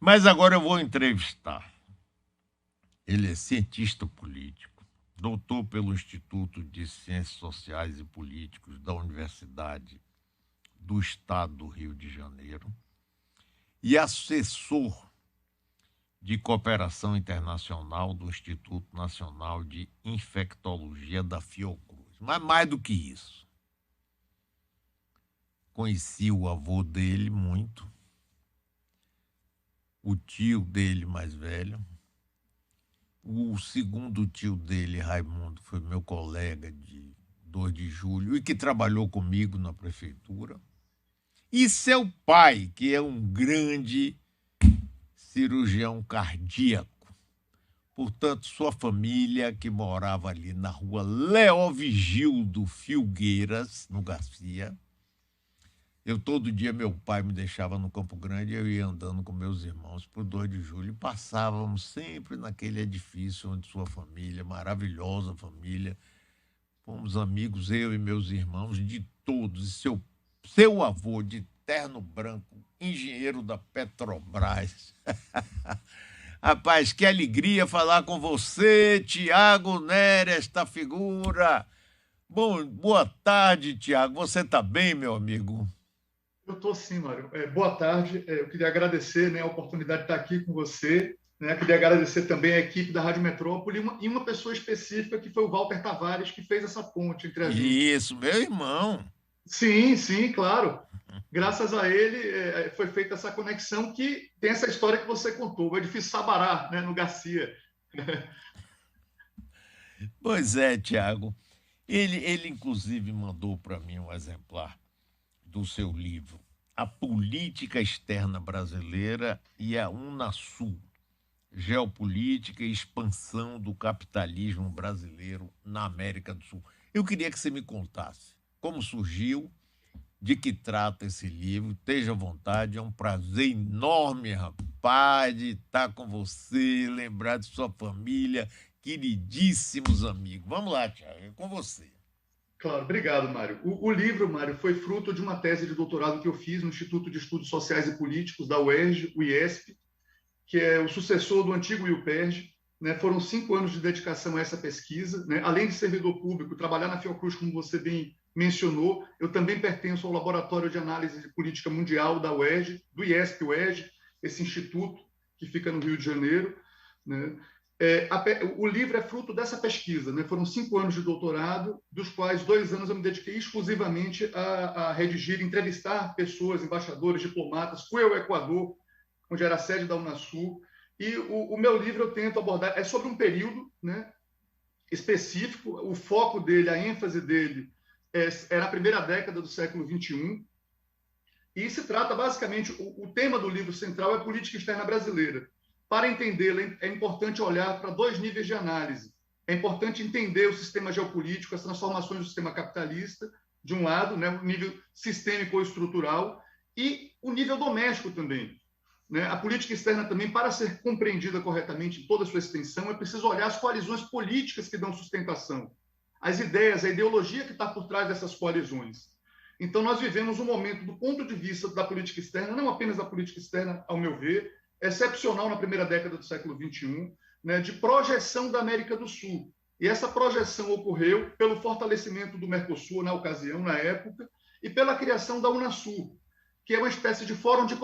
Mas agora eu vou entrevistar. Ele é cientista político, doutor pelo Instituto de Ciências Sociais e Políticos da Universidade do Estado do Rio de Janeiro e assessor de cooperação internacional do Instituto Nacional de Infectologia da Fiocruz. Mas mais do que isso, conheci o avô dele muito, o tio dele mais velho, o segundo tio dele, Raimundo, foi meu colega de 2 de julho e que trabalhou comigo na prefeitura. E seu pai, que é um grande cirurgião cardíaco. Portanto, sua família, que morava ali na rua Leovigildo Filgueiras, no Garcia. Todo dia, meu pai me deixava no Campo Grande e eu ia andando com meus irmãos por 2 de julho. E passávamos sempre naquele edifício onde sua família, maravilhosa família, fomos amigos, eu e meus irmãos, de todos. E seu avô, de terno branco, engenheiro da Petrobras. Rapaz, que alegria falar com você, Tiago Nery, esta figura. Bom, boa tarde, Tiago. Você está bem, meu amigo? Eu estou sim, Mário. Boa tarde. Eu queria agradecer, né, a oportunidade de estar aqui com você. Né? Queria agradecer também a equipe da Rádio Metrópole e uma pessoa específica que foi o Walter Tavares, que fez essa ponte entre a gente. Isso, meu irmão. Sim, sim, claro. Graças a ele foi feita essa conexão que tem essa história que você contou, o edifício Sabará, né, no Garcia. Pois é, Tiago. Ele inclusive mandou para mim um exemplar do seu livro, A Política Externa Brasileira e a Unasul, Geopolítica e Expansão do Capitalismo Brasileiro na América do Sul. Eu queria que você me contasse como surgiu, de que trata esse livro. Esteja à vontade, é um prazer enorme, rapaz, de estar com você, lembrar de sua família, queridíssimos amigos. Vamos lá, Tiago, é com você. Claro, obrigado, Mário. O livro, Mário, foi fruto de uma tese de doutorado que eu fiz no Instituto de Estudos Sociais e Políticos da UERJ, o IESP, que é o sucessor do antigo IUPERJ. Né? Foram 5 anos de dedicação a essa pesquisa. Né? Além de servidor público, trabalhar na Fiocruz, como você bem mencionou, eu também pertenço ao Laboratório de Análise de Política Mundial da UERJ, do IESP-UERJ, esse instituto que fica no Rio de Janeiro. Né? O livro é fruto dessa pesquisa. Né? Foram 5 anos de doutorado, dos quais 2 anos eu me dediquei exclusivamente a redigir, entrevistar pessoas, embaixadores, diplomatas. Fui ao Equador, onde era a sede da Unasul, e o meu livro eu tento abordar, é sobre um período, né, específico, o foco dele, a ênfase dele é na primeira década do século XXI, e se trata basicamente, o tema do livro central é a política externa brasileira. Para entendê-la, é importante olhar para 2 níveis de análise. É importante entender o sistema geopolítico, as transformações do sistema capitalista, de um lado, né, o nível sistêmico ou estrutural, e o nível doméstico também. Né? A política externa também, para ser compreendida corretamente em toda a sua extensão, é preciso olhar as coalizões políticas que dão sustentação, as ideias, a ideologia que está por trás dessas coalizões. Então, nós vivemos um momento, do ponto de vista da política externa, não apenas da política externa, ao meu ver, excepcional na primeira década do século XXI, né, de projeção da América do Sul. E essa projeção ocorreu pelo fortalecimento do Mercosul, na ocasião, na época, e pela criação da Unasul, que é uma espécie de fórum de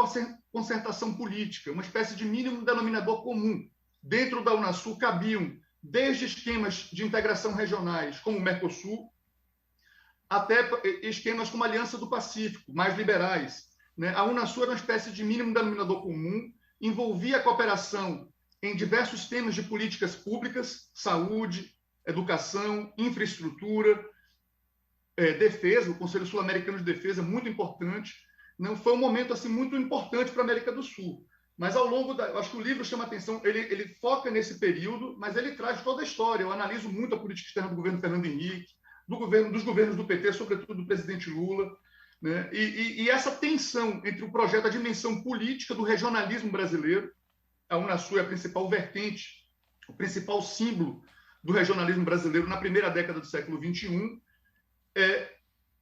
concertação política, uma espécie de mínimo denominador comum. Dentro da Unasul cabiam desde esquemas de integração regionais, como o Mercosul, até esquemas como a Aliança do Pacífico, mais liberais. Né? A Unasul era uma espécie de mínimo denominador comum, envolvia a cooperação em diversos temas de políticas públicas, saúde, educação, infraestrutura, defesa. O Conselho Sul-Americano de Defesa, muito importante. Não foi um momento assim muito importante para a América do Sul. Mas ao longo da... Acho que o livro chama atenção, ele foca nesse período, mas ele traz toda a história. Eu analiso muito a política externa do governo Fernando Henrique, dos governos do PT, sobretudo do presidente Lula. Né? E essa tensão entre o projeto, a dimensão política do regionalismo brasileiro, a Unasul é a principal vertente, o principal símbolo do regionalismo brasileiro na primeira década do século XXI,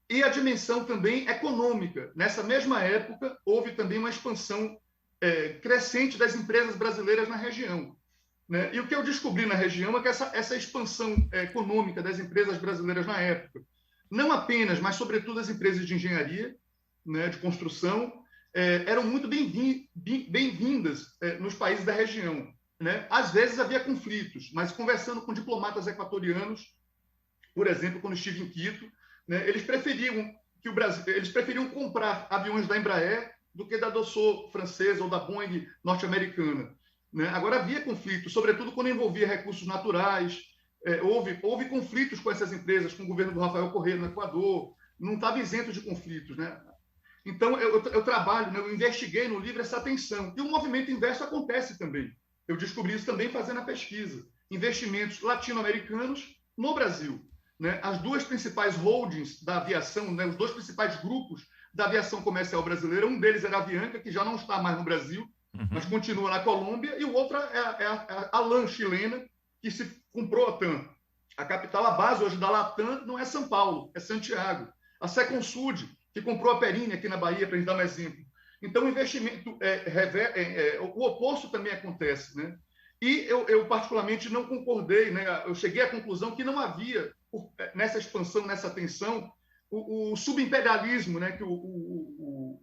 e a dimensão também econômica. Nessa mesma época, houve também uma expansão crescente das empresas brasileiras na região. Né? E o que eu descobri na região é que essa expansão econômica das empresas brasileiras na época, não apenas, mas sobretudo as empresas de engenharia, né, de construção, eram muito bem-vindas nos países da região. Né? Às vezes havia conflitos, mas conversando com diplomatas equatorianos, por exemplo, quando estive em Quito, né, eles preferiam comprar aviões da Embraer do que da Dassault francesa ou da Boeing norte-americana. Né? Agora havia conflitos, sobretudo quando envolvia recursos naturais. Houve conflitos com essas empresas, com o governo do Rafael Correa no Equador. Não estava isento de conflitos, né? Então eu trabalho, né, eu investiguei no livro essa tensão. E o movimento inverso acontece também. Eu descobri isso também fazendo a pesquisa. Investimentos latino-americanos no Brasil. Né? As duas principais holdings da aviação, né, os dois principais grupos da aviação comercial brasileira, um deles era a Avianca, que já não está mais no Brasil, mas continua na Colômbia, e o outro é a LAN chilena, que se comprou a TAM. A capital, a base hoje da Latam não é São Paulo, é Santiago. A Seconsud, que comprou a Perini aqui na Bahia, para a gente dar um exemplo. Então, o investimento, o oposto também acontece. Né? E eu, particularmente, não concordei, né? Eu cheguei à conclusão que não havia, nessa expansão, nessa tensão, o subimperialismo, né, que o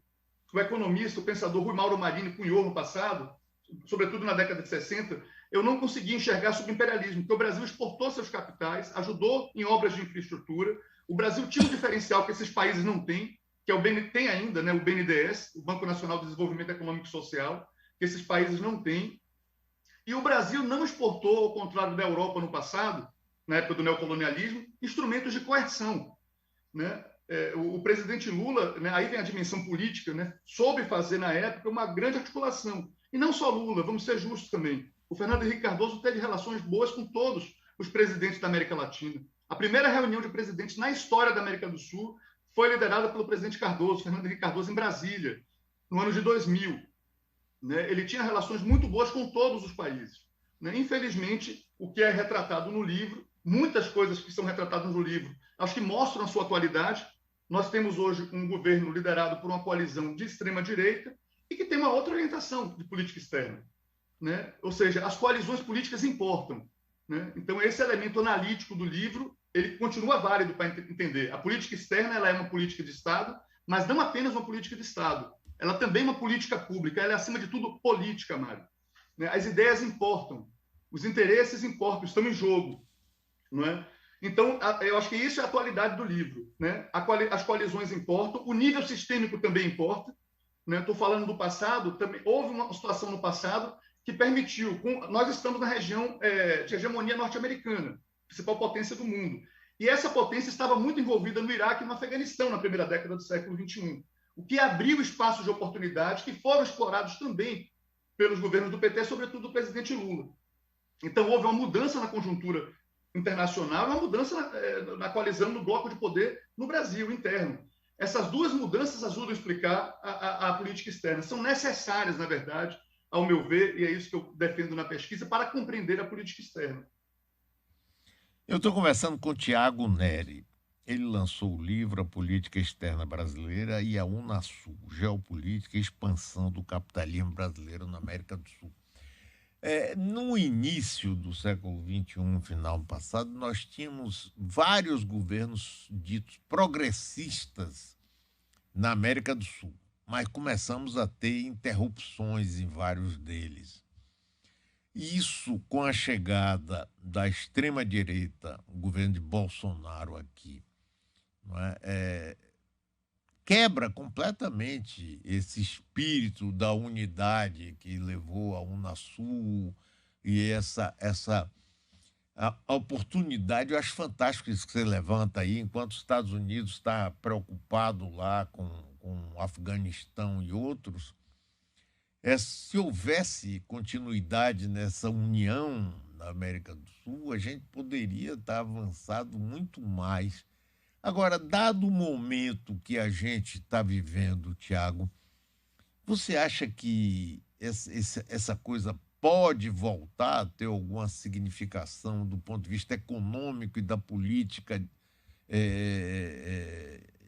economista, o pensador Rui Mauro Marini cunhou no passado, sobretudo na década de 60, eu não consegui enxergar subimperialismo, porque o Brasil exportou seus capitais, ajudou em obras de infraestrutura, o Brasil tinha um diferencial que esses países não têm, que é tem ainda, né, o BNDES, o Banco Nacional de Desenvolvimento Econômico e Social, que esses países não têm, e o Brasil não exportou, ao contrário da Europa no passado, na época do neocolonialismo, instrumentos de coerção. Né? O presidente Lula, né, aí vem a dimensão política, né, soube fazer na época uma grande articulação. E não só Lula, vamos ser justos também. O Fernando Henrique Cardoso teve relações boas com todos os presidentes da América Latina. A primeira reunião de presidentes na história da América do Sul foi liderada pelo presidente Cardoso, Fernando Henrique Cardoso, em Brasília, no ano de 2000. Né? Ele tinha relações muito boas com todos os países. Né? Infelizmente, o que é retratado no livro, muitas coisas que são retratadas no livro, acho que mostram a sua atualidade. Nós temos hoje um governo liderado por uma coalizão de extrema-direita e que tem uma outra orientação de política externa. Né? Ou seja, as coalizões políticas importam. Né? Então, esse elemento analítico do livro, ele continua válido para entender. A política externa ela é uma política de Estado, mas não apenas uma política de Estado. Ela também é uma política pública. Ela é, acima de tudo, política, Mário. Né? As ideias importam. Os interesses importam, estão em jogo. Não é? Então, eu acho que isso é a atualidade do livro. Né? As coalizões importam, o nível sistêmico também importa. Né? Estou falando do passado, também houve uma situação no passado que permitiu. Nós estamos na região de hegemonia norte-americana, principal potência do mundo. E essa potência estava muito envolvida no Iraque e no Afeganistão na primeira década do século XXI, o que abriu espaços de oportunidade que foram explorados também pelos governos do PT, sobretudo do presidente Lula. Então, houve uma mudança na conjuntura internacional, uma mudança na coalizão, no bloco de poder no Brasil, interno. Essas duas mudanças ajudam a explicar a política externa. São necessárias, na verdade, ao meu ver, e é isso que eu defendo na pesquisa, para compreender a política externa. Eu estou conversando com o Tiago Neri. Ele lançou o livro A Política Externa Brasileira e a Unasul, Geopolítica e Expansão do Capitalismo Brasileiro na América do Sul. No início do século XXI, final do passado, nós tínhamos vários governos ditos progressistas na América do Sul, mas começamos a ter interrupções em vários deles. Isso, com a chegada da extrema-direita, o governo de Bolsonaro aqui, não é? Quebra completamente esse espírito da unidade que levou a Unasul e a oportunidade. Eu acho fantástico isso que você levanta aí, enquanto os Estados Unidos está preocupado lá com o Afeganistão e outros. Se houvesse continuidade nessa união na América do Sul, a gente poderia estar avançado muito mais. Agora, dado o momento que a gente está vivendo, Tiago, você acha que essa coisa pode voltar a ter alguma significação do ponto de vista econômico e da política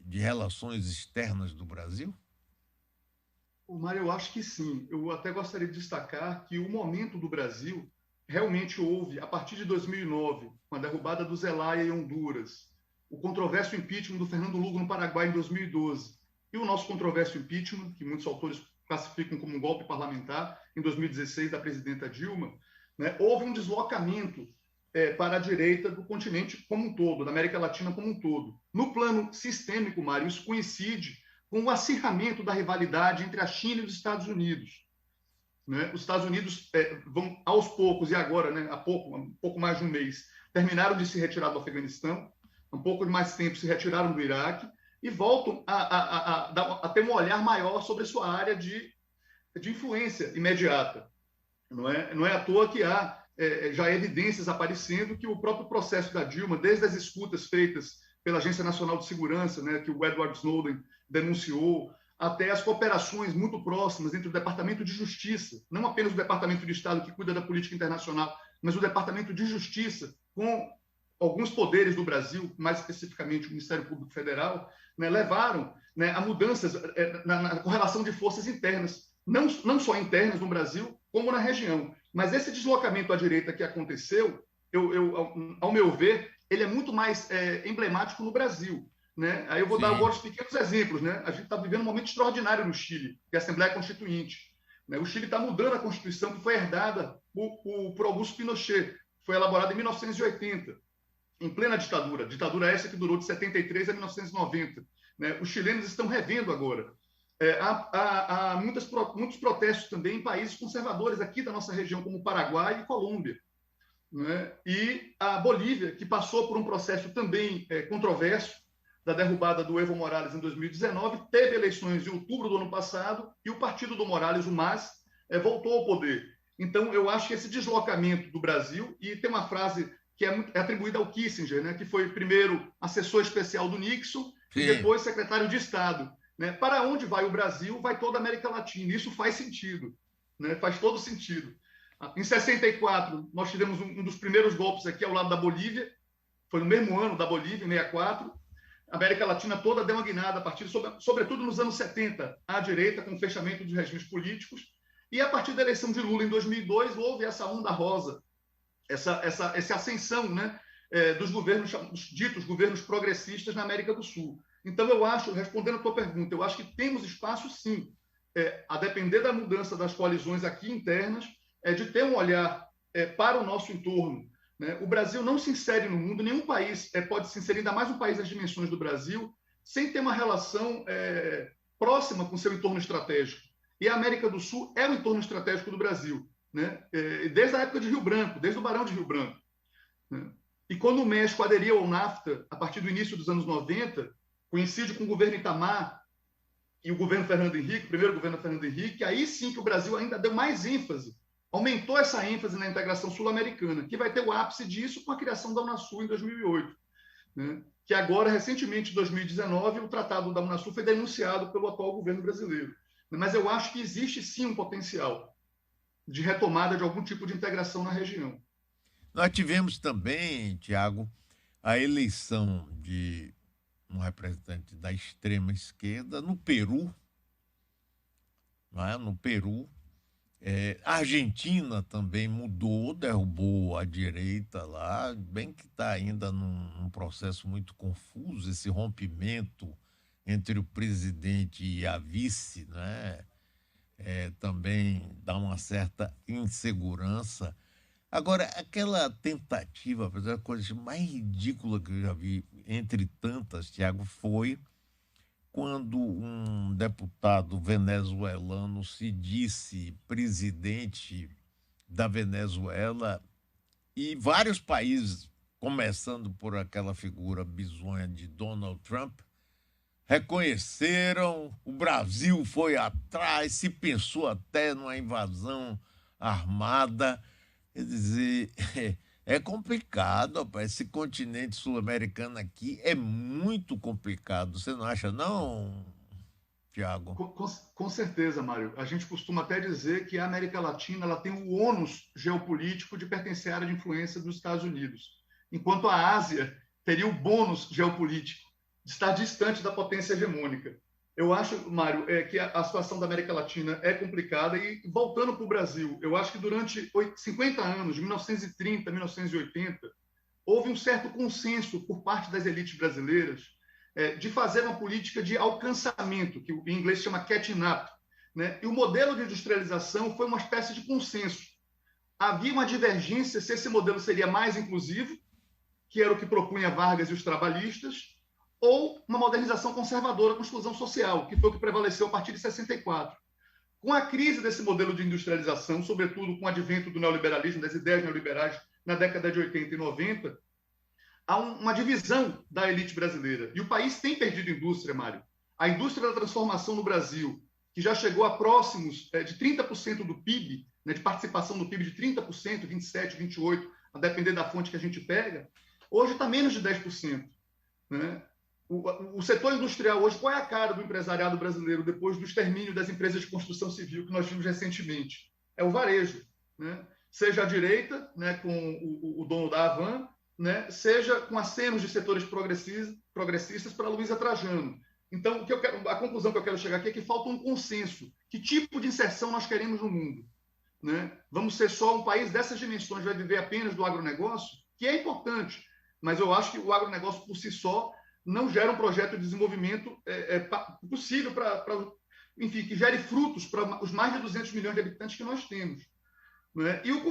de relações externas do Brasil? Mário, eu acho que sim. Eu até gostaria de destacar que o momento do Brasil realmente houve, a partir de 2009, com a derrubada do Zelaya em Honduras, o controverso impeachment do Fernando Lugo no Paraguai em 2012, e o nosso controverso impeachment, que muitos autores classificam como um golpe parlamentar, em 2016, da presidenta Dilma, né, houve um deslocamento para a direita do continente como um todo, da América Latina como um todo. No plano sistêmico, Mário, isso coincide com o acirramento da rivalidade entre a China e os Estados Unidos. Né? Os Estados Unidos vão, aos poucos, e agora, né, há um pouco mais de um mês, terminaram de se retirar do Afeganistão, um pouco mais tempo se retiraram do Iraque, e voltam a ter um olhar maior sobre a sua área de influência imediata. Não é à toa que há já evidências aparecendo que o próprio processo da Dilma, desde as escutas feitas pela Agência Nacional de Segurança, né, que o Edward Snowden denunciou, até as cooperações muito próximas entre o Departamento de Justiça, não apenas o Departamento de Estado que cuida da política internacional, mas o Departamento de Justiça com alguns poderes do Brasil, mais especificamente o Ministério Público Federal, né, levaram, né, a mudanças na correlação de forças internas, não só internas no Brasil, como na região. Mas esse deslocamento à direita que aconteceu, ao meu ver, ele é muito mais emblemático no Brasil. Né? Aí eu vou dar alguns pequenos exemplos. Né? A gente está vivendo um momento extraordinário no Chile, que é a Assembleia Constituinte. Né? O Chile está mudando a Constituição que foi herdada por Augusto Pinochet, foi elaborada em 1980, em plena ditadura essa que durou de 73 a 1990. Né? Os chilenos estão revendo agora. Há muitos protestos também em países conservadores aqui da nossa região, como Paraguai e Colômbia. Né? E a Bolívia, que passou por um processo também controverso, da derrubada do Evo Morales em 2019, teve eleições em outubro do ano passado e o partido do Morales, o MAS, voltou ao poder. Então, eu acho que esse deslocamento do Brasil, e tem uma frase que é atribuída ao Kissinger, né, que foi primeiro assessor especial do Nixon e depois secretário de Estado. Né? Para onde vai o Brasil, vai toda a América Latina. Isso faz sentido, né? Faz todo sentido. Em 64, nós tivemos um dos primeiros golpes aqui ao lado da Bolívia, foi no mesmo ano da Bolívia, em 64. A América Latina toda deu uma guinada, a partir, sobretudo nos anos 70, à direita, com o fechamento dos regimes políticos. E a partir da eleição de Lula em 2002, houve essa onda rosa, essa ascensão, né, dos governos, dos ditos governos progressistas na América do Sul. Então, eu acho, respondendo a tua pergunta, eu acho que temos espaço, sim, a depender da mudança das coalizões aqui internas, de ter um olhar para o nosso entorno. Né? O Brasil não se insere no mundo, nenhum país pode se inserir, ainda mais um país das dimensões do Brasil, sem ter uma relação próxima com seu entorno estratégico. E a América do Sul é o entorno estratégico do Brasil, né? Desde a época de Rio Branco, desde o Barão de Rio Branco. Né? E quando o México aderiu ao NAFTA, a partir do início dos anos 90, coincide com o governo Itamar e o governo Fernando Henrique, o primeiro governo Fernando Henrique, aí sim que o Brasil ainda deu mais ênfase, aumentou essa ênfase na integração sul-americana, que vai ter o ápice disso com a criação da Unasul em 2008. Né? Que agora, recentemente, em 2019, o Tratado da Unasul foi denunciado pelo atual governo brasileiro. Mas eu acho que existe sim um potencial de retomada de algum tipo de integração na região. Nós tivemos também, Tiago, a eleição de um representante da extrema esquerda no Peru. Não é? No Peru. A Argentina também mudou, derrubou a direita lá, bem que está ainda num processo muito confuso, esse rompimento entre o presidente e a vice, né? Também dá uma certa insegurança. Agora, aquela tentativa, apesar da coisa mais ridícula que eu já vi, entre tantas, Tiago, foi quando um deputado venezuelano se disse presidente da Venezuela e vários países, começando por aquela figura bizonha de Donald Trump, reconheceram, o Brasil foi atrás, se pensou até numa invasão armada. Quer dizer, é complicado, rapaz. Esse continente sul-americano aqui é muito complicado. Você não acha, não, Tiago? Com certeza, Mário. A gente costuma até dizer que a América Latina ela tem o ônus geopolítico de pertencer à área de influência dos Estados Unidos, enquanto a Ásia teria o bônus geopolítico de estar distante da potência hegemônica. Eu acho, Mário, que a situação da América Latina é complicada e, voltando para o Brasil, eu acho que durante 50 anos, de 1930 a 1980, houve um certo consenso por parte das elites brasileiras de fazer uma política de alcançamento, que em inglês chama catching up, né? E o modelo de industrialização foi uma espécie de consenso. Havia uma divergência se esse modelo seria mais inclusivo, que era o que propunha Vargas e os trabalhistas, ou uma modernização conservadora com exclusão social, que foi o que prevaleceu a partir de 64. Com a crise desse modelo de industrialização, sobretudo com o advento do neoliberalismo, das ideias neoliberais na década de 80 e 90, há uma divisão da elite brasileira. E o país tem perdido indústria, Mário. A indústria da transformação no Brasil, que já chegou a próximos de 30% do PIB, né, de participação no PIB de 30%, 27%, 28%, a depender da fonte que a gente pega, hoje está menos de 10%. Né? O setor industrial hoje, qual é a cara do empresariado brasileiro depois do extermínio das empresas de construção civil que nós vimos recentemente? É o varejo. Né? Seja a direita, né, com o dono da Havan, né, seja com acenos de setores progressistas para Luiza Trajano. Então, a conclusão que eu quero chegar aqui é que falta um consenso. Que tipo de inserção nós queremos no mundo? Né? Vamos ser só um país dessas dimensões, vai viver apenas do agronegócio, que é importante, mas eu acho que o agronegócio por si só não gera um projeto de desenvolvimento possível enfim, que gere frutos para os mais de 200 milhões de habitantes que nós temos. Né? E o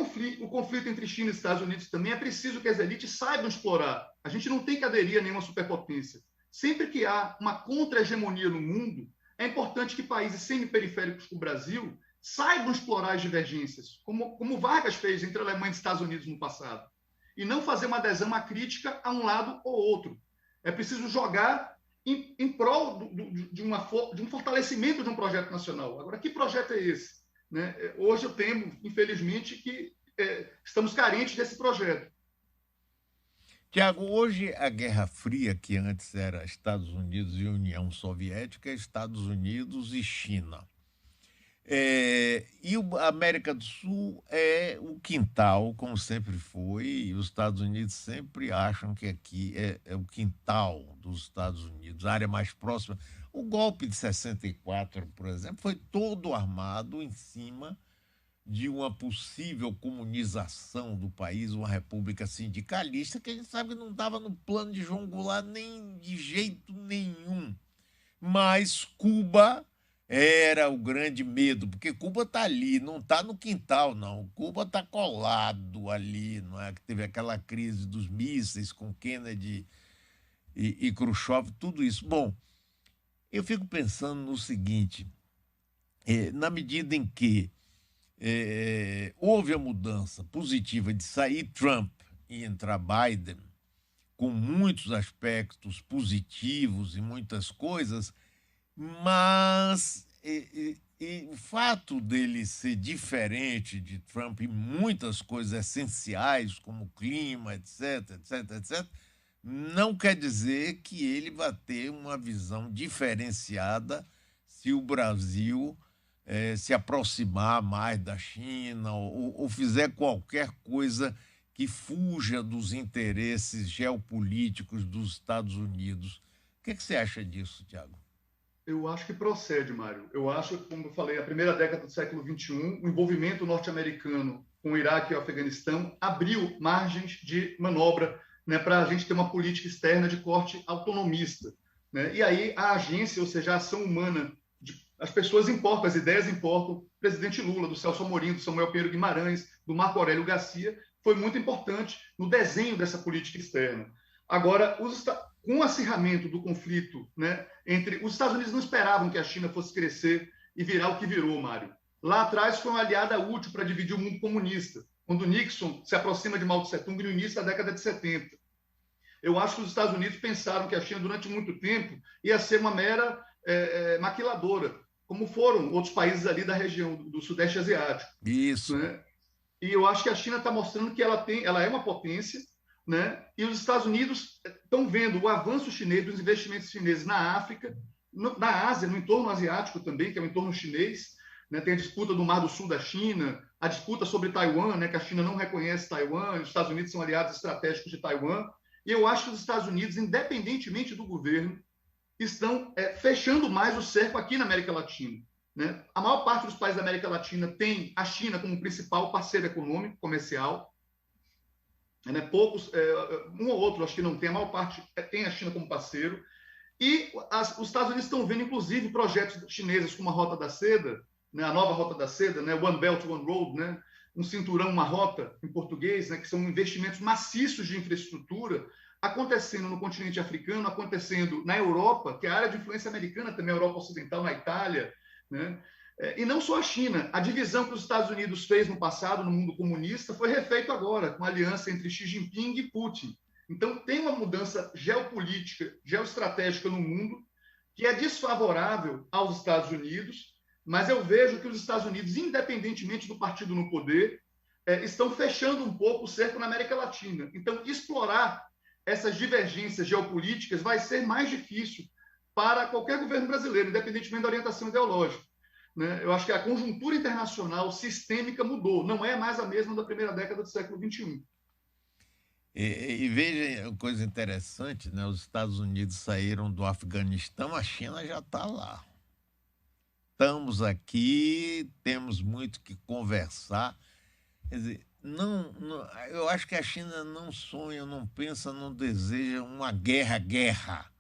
conflito entre China e Estados Unidos também é preciso que as elites saibam explorar. A gente não tem que aderir a nenhuma superpotência. Sempre que há uma contra-hegemonia no mundo, é importante que países semi-periféricos do Brasil saibam explorar as divergências, como Vargas fez entre a Alemanha e Estados Unidos no passado, e não fazer uma adesão à crítica a um lado ou outro. É preciso jogar em prol de um fortalecimento de um projeto nacional. Agora, que projeto é esse? Né? Hoje eu temo, infelizmente, que estamos carentes desse projeto. Tiago, hoje a Guerra Fria, que antes era Estados Unidos e União Soviética, é Estados Unidos e China. E a América do Sul é o quintal, como sempre foi, e os Estados Unidos sempre acham que aqui é o quintal dos Estados Unidos, a área mais próxima. O golpe de 64, por exemplo, foi todo armado em cima de uma possível comunização do país, uma república sindicalista, que a gente sabe que não estava no plano de João Goulart nem de jeito nenhum. Mas Cuba era o grande medo, porque Cuba está ali, não está no quintal, não. Cuba está colado ali, não é? Que teve aquela crise dos mísseis com Kennedy e Khrushchev, tudo isso. Bom, eu fico pensando no seguinte, na medida em que houve a mudança positiva de sair Trump e entrar Biden, com muitos aspectos positivos e muitas coisas, mas o fato dele ser diferente de Trump em muitas coisas essenciais, como o clima, etc., etc., etc., não quer dizer que ele vai ter uma visão diferenciada se o Brasil se aproximar mais da China ou fizer qualquer coisa que fuja dos interesses geopolíticos dos Estados Unidos. O que você acha disso, Tiago? Eu acho que procede, Mário. Eu acho, como eu falei, a primeira década do século XXI, o envolvimento norte-americano com o Iraque e o Afeganistão abriu margens de manobra, né, para a gente ter uma política externa de corte autonomista. Né? E aí a agência, ou seja, a ação humana, as pessoas importam, as ideias importam. O presidente Lula, do Celso Amorim, do Samuel Pinheiro Guimarães, do Marco Aurélio Garcia, foi muito importante no desenho dessa política externa. Agora, com o acirramento do conflito, né, entre os Estados Unidos não esperavam que a China fosse crescer e virar o que virou, Mário. Lá atrás foi uma aliada útil para dividir o mundo comunista, quando Nixon se aproxima de Mao Tse Tung no início da década de 70. Eu acho que os Estados Unidos pensaram que a China, durante muito tempo, ia ser uma mera maquiladora, como foram outros países ali da região do Sudeste Asiático. Isso. Né? E eu acho que a China está mostrando que ela é uma potência, né? E os Estados Unidos estão vendo o avanço chinês, dos investimentos chineses na África, na Ásia, no entorno asiático também, que é o entorno chinês. Né? Tem a disputa do Mar do Sul da China, a disputa sobre Taiwan, né? Que a China não reconhece Taiwan, os Estados Unidos são aliados estratégicos de Taiwan. E eu acho que os Estados Unidos, independentemente do governo, estão fechando mais o cerco aqui na América Latina. Né? A maior parte dos países da América Latina tem a China como principal parceiro econômico, comercial. Né? Poucos, um ou outro, acho que não tem, a maior parte tem a China como parceiro. E os Estados Unidos estão vendo, inclusive, projetos chineses como a Rota da Seda, né? A nova Rota da Seda, né? One Belt, One Road, né? Um cinturão, uma rota, em português, né? Que são investimentos maciços de infraestrutura acontecendo no continente africano, acontecendo na Europa, que é a área de influência americana também, a Europa Ocidental, na Itália, né? E não só a China. A divisão que os Estados Unidos fez no passado, no mundo comunista, foi refeito agora, com a aliança entre Xi Jinping e Putin. Então, tem uma mudança geopolítica, geoestratégica no mundo, que é desfavorável aos Estados Unidos, mas eu vejo que os Estados Unidos, independentemente do partido no poder, estão fechando um pouco o cerco na América Latina. Então, explorar essas divergências geopolíticas vai ser mais difícil para qualquer governo brasileiro, independentemente da orientação ideológica. Né? Eu acho que a conjuntura internacional sistêmica mudou, não é mais a mesma da primeira década do século XXI. E veja coisa interessante, né? Os Estados Unidos saíram do Afeganistão, a China já está lá. Estamos aqui, temos muito que conversar. Quer dizer, eu acho que a China não sonha, não pensa, não deseja uma guerra,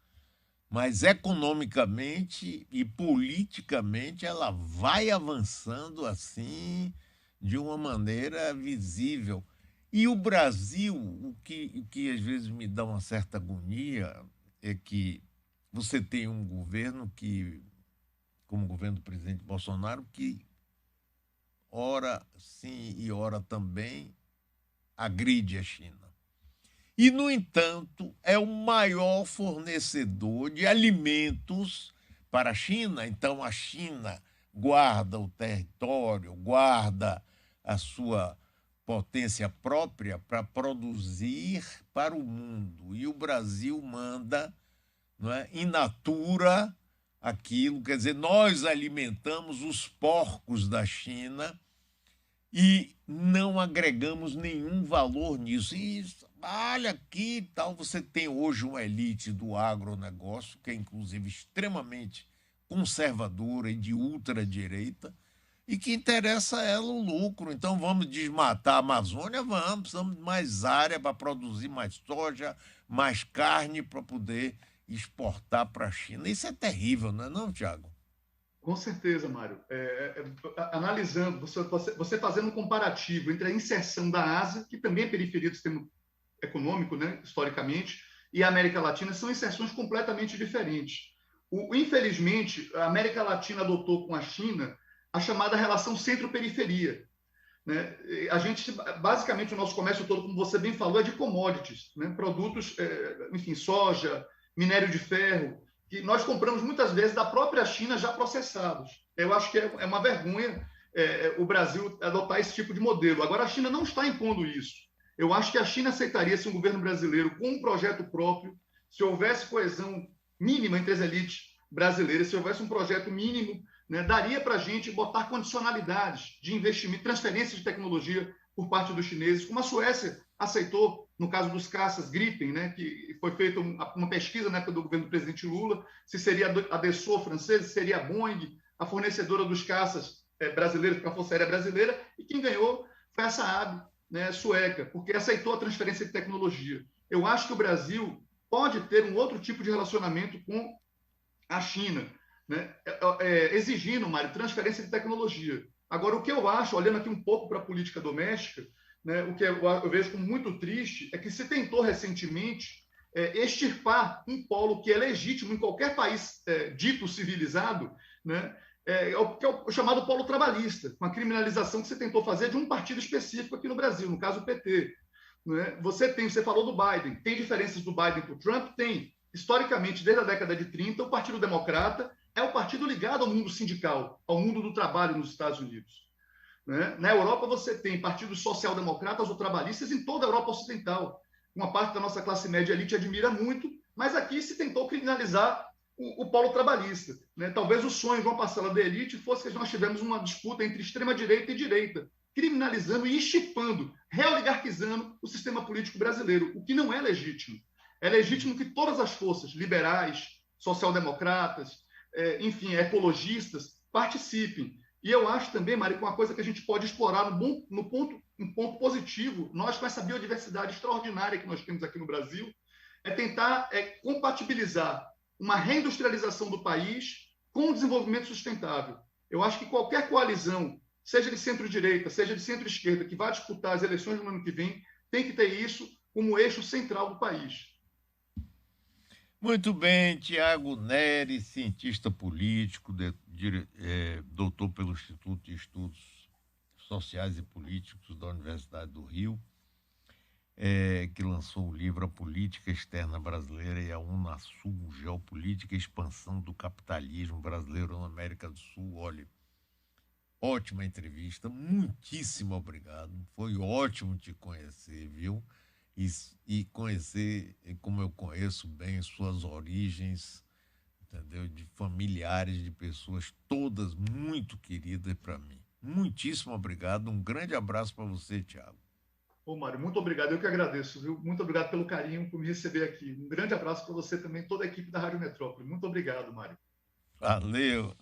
mas economicamente e politicamente ela vai avançando assim de uma maneira visível. E o Brasil, o que às vezes me dá uma certa agonia é que você tem um governo que, como o governo do presidente Bolsonaro, que ora sim e ora também agride a China. E, no entanto, é o maior fornecedor de alimentos para a China. Então, a China guarda o território, guarda a sua potência própria para produzir para o mundo. E o Brasil manda, não é, in natura aquilo, quer dizer, nós alimentamos os porcos da China e não agregamos nenhum valor nisso. E olha aqui, tal, você tem hoje uma elite do agronegócio, que é inclusive extremamente conservadora e de ultradireita, e que interessa a ela o lucro. Então vamos desmatar a Amazônia? Vamos, precisamos de mais área para produzir mais soja, mais carne para poder exportar para a China. Isso é terrível, não é não, Tiago? Com certeza, Mário. Analisando, você fazendo um comparativo entre a inserção da Ásia, que também é periferia do sistema econômico, né, historicamente, e a América Latina, são inserções completamente diferentes. Infelizmente, a América Latina adotou com a China a chamada relação centro-periferia. Né? A gente, basicamente, o nosso comércio todo, como você bem falou, é de commodities, né? Produtos, enfim, soja, minério de ferro, que nós compramos muitas vezes da própria China já processados. Eu acho que é uma vergonha o Brasil adotar esse tipo de modelo. Agora, a China não está impondo isso. Eu acho que a China aceitaria se um governo brasileiro com um projeto próprio, se houvesse coesão mínima entre as elites brasileiras, se houvesse um projeto mínimo, né, daria para a gente botar condicionalidades de investimento, transferência de tecnologia por parte dos chineses, como a Suécia aceitou no caso dos caças Gripen, né, que foi feita uma pesquisa na época do governo do presidente Lula, se seria a Dassault francesa, se seria a Boeing, a fornecedora dos caças brasileiros para a Força Aérea Brasileira, e quem ganhou foi a Saab, né, sueca, porque aceitou a transferência de tecnologia. Eu acho que o Brasil pode ter um outro tipo de relacionamento com a China, né, exigindo, Mário, transferência de tecnologia. Agora, o que eu acho, olhando aqui um pouco para a política doméstica, né, o que eu vejo como muito triste é que se tentou recentemente extirpar um polo que é legítimo em qualquer país dito civilizado, né, que é o chamado polo trabalhista, com a criminalização que você tentou fazer de um partido específico aqui no Brasil, no caso o PT. Né? Você falou do Biden, tem diferenças do Biden para o Trump? Tem. Historicamente, desde a década de 30, o Partido Democrata é o partido ligado ao mundo sindical, ao mundo do trabalho nos Estados Unidos. Né? Na Europa, você tem partidos social-democratas ou trabalhistas em toda a Europa Ocidental. Uma parte da nossa classe média elite admira muito, mas aqui se tentou criminalizar o polo trabalhista. Né? Talvez o sonho de uma parcela da elite fosse que nós tivemos uma disputa entre extrema-direita e direita, criminalizando e extirpando, reoligarquizando o sistema político brasileiro, o que não é legítimo. É legítimo que todas as forças liberais, social-democratas, enfim, ecologistas, participem. E eu acho também, Mário, que uma coisa que a gente pode explorar um ponto positivo, nós com essa biodiversidade extraordinária que nós temos aqui no Brasil, é tentar compatibilizar uma reindustrialização do país com o desenvolvimento sustentável. Eu acho que qualquer coalizão, seja de centro-direita, seja de centro-esquerda, que vá disputar as eleições no ano que vem, tem que ter isso como eixo central do país. Muito bem, Tiago Neri, cientista político, doutor pelo Instituto de Estudos Sociais e Políticos da Universidade do Rio, que lançou o livro A Política Externa Brasileira e a Unasul, Geopolítica e Expansão do Capitalismo Brasileiro na América do Sul. Olha, ótima entrevista, muitíssimo obrigado, foi ótimo te conhecer, viu? E conhecer, como eu conheço bem, suas origens, entendeu? De familiares, de pessoas todas muito queridas para mim. Muitíssimo obrigado, um grande abraço para você, Tiago. Ô, Mário, muito obrigado, eu que agradeço, viu? Muito obrigado pelo carinho por me receber aqui. Um grande abraço para você também, toda a equipe da Rádio Metrópole. Muito obrigado, Mário. Valeu.